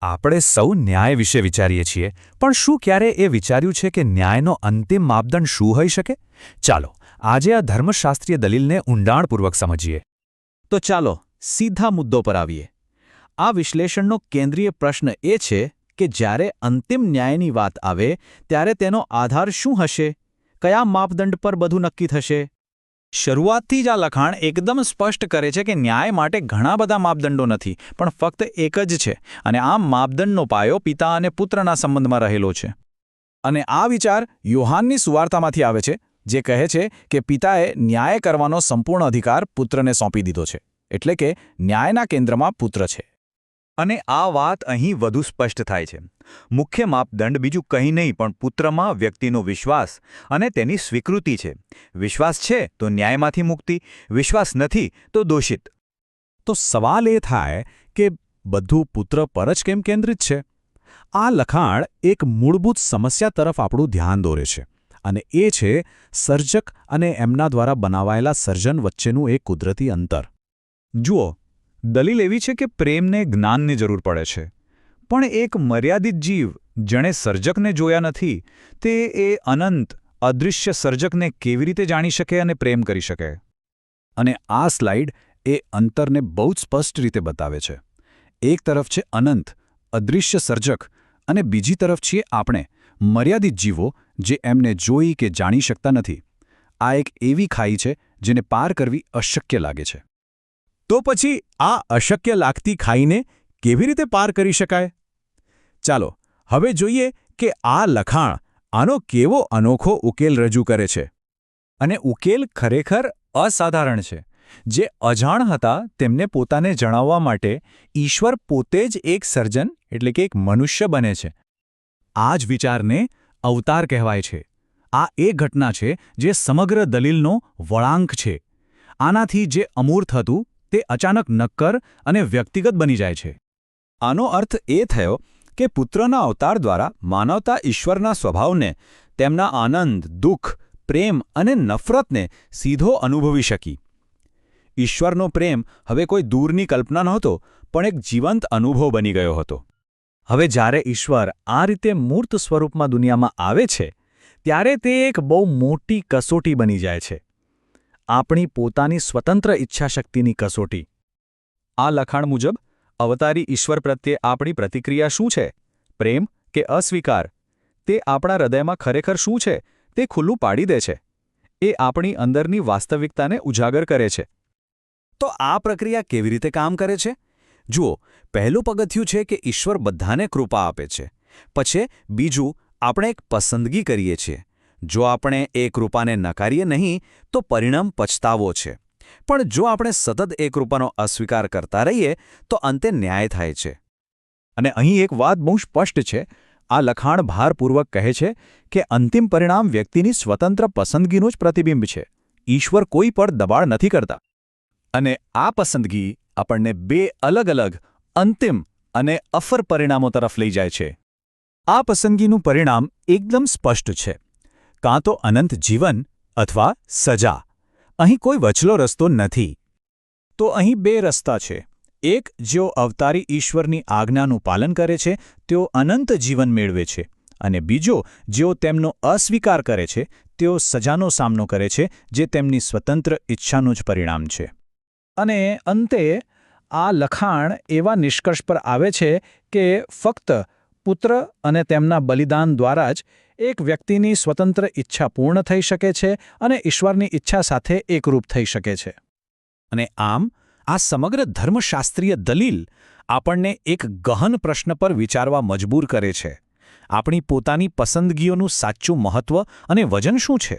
આપણે સૌ ન્યાય વિશે વિચારીએ છીએ, પણ શું ક્યારે એ વિચાર્યું છે કે ન્યાયનો અંતિમ માપદંડ શું હોઈ શકે? ચાલો આજે આ ધર્મશાસ્ત્રીય દલીલને ઊંડાણપૂર્વક સમજીએ. તો ચાલો સીધા મુદ્દો પર આવીએ. આ વિશ્લેષણનો કેન્દ્રીય પ્રશ્ન એ છે કે જ્યારે અંતિમ ન્યાયની વાત આવે ત્યારે તેનો આધાર શું હશે? કયા માપદંડ પર બધું નક્કી થશે? શરૂઆતથી જ આ લખાણ એકદમ સ્પષ્ટ કરે છે કે ન્યાય માટે ઘણા બધા માપદંડો નથી, પણ ફક્ત એક જ છે, અને આ માપદંડનો પાયો પિતા અને પુત્રના સંબંધમાં રહેલો છે. અને આ વિચાર યોહાનની સુવાર્તામાંથી આવે છે, જે કહે છે કે પિતાએ ન્યાય કરવાનો સંપૂર્ણ અધિકાર પુત્રને સોંપી દીધો છે, એટલે કે ન્યાયના કેન્દ્રમાં પુત્ર છે. અને આ વાત અહીં વધુ સ્પષ્ટ થાય છે. મુખ્ય માપદંડ બીજું કંઈ નહીં પણ પુત્રમાં વ્યક્તિનો વિશ્વાસ અને તેની સ્વીકૃતિ છે. વિશ્વાસ છે તો ન્યાયમાંથી મુક્તિ, વિશ્વાસ નથી તો દોષિત. તો સવાલ એ થાય કે બધું પુત્ર પર જ કેમ કેન્દ્રિત છે? આ લખાણ એક મૂળભૂત સમસ્યા તરફ આપણું ધ્યાન દોરે છે, અને એ છે સર્જક અને એમના દ્વારા બનાવાયેલા સર્જન વચ્ચેનું એક કુદરતી અંતર. જુઓ, દલીલ એવી છે કે પ્રેમને જ્ઞાનની જરૂર પડે છે, પણ એક મર્યાદિત જીવ જેણે સર્જકને જોયા નથી, તે એ અનંત અદૃશ્ય સર્જકને કેવી રીતે જાણી શકે અને પ્રેમ કરી શકે? અને આ સ્લાઇડ એ અંતરને બહુ જ સ્પષ્ટ રીતે બતાવે છે. એક તરફ છે અનંત અદૃશ્ય સર્જક, અને બીજી તરફ છીએ આપણે, મર્યાદિત જીવો જે એમને જોઈ કે જાણી શકતા નથી. આ એક એવી ખાઈ છે જેને પાર કરવી અશક્ય લાગે છે. તો પછી આ અશક્ય લાગતી ખાઈને કેવી રીતે પાર કરી શકાય? ચાલો હવે જોઈએ કે આ લખાણ આનો કેવો અનોખો ઉકેલ રજૂ કરે છે. અને ઉકેલ ખરેખર અસાધારણ છે. જે અજાણ હતા તેમને પોતાને જણાવવા માટે ઈશ્વર પોતે જ એક સર્જન એટલે કે એક મનુષ્ય બને છે. આ જ વિચારને અવતાર કહેવાય છે. આ એ ઘટના છે જે સમગ્ર દલીલનો વળાંક છે. આનાથી જે અમૂર્ત હતું તે અચાનક નક્કર અને વ્યક્તિગત બની જાય છે. આનો અર્થ એ થયો કે પુત્રના અવતાર દ્વારા માનવતા ઈશ્વરના સ્વભાવને, તેમના આનંદ, દુઃખ, પ્રેમ અને નફરતને સીધો અનુભવી શકી. ઈશ્વરનો પ્રેમ હવે કોઈ દૂરની કલ્પના નહોતો, પણ એક જીવંત અનુભવ બની ગયો હતો. હવે જ્યારે ઈશ્વર આ રીતે મૂર્ત સ્વરૂપમાં દુનિયામાં આવે છે, ત્યારે તે એક બહુ મોટી કસોટી બની જાય છે. આપણી પોતાની સ્વતંત્ર ઈચ્છાશક્તિની કસોટી. આ લખાણ મુજબ અવતારી ઈશ્વર પ્રત્યે આપણી પ્રતિક્રિયા શું છે? પ્રેમ કે અસ્વીકાર? તે આપણા હૃદયમાં ખરેખર શું છે તે ખુલ્લું પાડી દે છે. એ આપણી અંદરની વાસ્તવિકતાને ઉજાગર કરે છે. તો આ પ્રક્રિયા કેવી રીતે કામ કરે છે? જુઓ, પહેલું પગથિયું છે કે ઈશ્વર બધાને કૃપા આપે છે. પછી બીજું, આપણે એક પસંદગી કરીએ છીએ. જો આપણે એ કૃપાને નકારીએ નહીં તો પરિણામ પછતાવો છે, પણ જો આપણે સતત એ કૃપાનો અસ્વીકાર કરતા રહીએ તો અંતે ન્યાય થાય છે. અને અહીં એક વાત બહુ સ્પષ્ટ છે. આ લખાણ ભારપૂર્વક કહે છે કે અંતિમ પરિણામ વ્યક્તિની સ્વતંત્ર પસંદગીનું જ પ્રતિબિંબ છે. ઈશ્વર કોઈ પર દબાણ નથી કરતા. અને આ પસંદગી આપણને બે અલગ અલગ અંતિમ અને અફર પરિણામો તરફ લઈ જાય છે. આ પસંદગીનું પરિણામ એકદમ સ્પષ્ટ છે. કાં તો અનંત જીવન અથવા સજા. અહીં કોઈ વચલો રસ્તો નથી. તો અહીં બે રસ્તા છે. એક, જેઓ અવતારી ઈશ્વરની આજ્ઞાનું પાલન કરે છે તેઓ અનંત જીવન મેળવે છે, અને બીજો, જેઓ તેમનો અસ્વીકાર કરે છે તેઓ સજાનો સામનો કરે છે, જે તેમની સ્વતંત્ર ઈચ્છાનું જ પરિણામ છે. અને અંતે આ લખાણ એવા નિષ્કર્ષ પર આવે છે કે ફક્ત પુત્ર અને તેમના બલિદાન દ્વારા જ એક વ્યક્તિની સ્વતંત્ર ઈચ્છા પૂર્ણ થઈ શકે છે અને ઈશ્વરની ઈચ્છા સાથે એકરૂપ થઈ શકે છે. અને આમ આ સમગ્ર ધર્મશાસ્ત્રીય દલીલ આપણને એક ગહન પ્રશ્ન પર વિચારવા મજબૂર કરે છે. આપણી પોતાની પસંદગીઓનું સાચું મહત્વ અને વજન શું છે?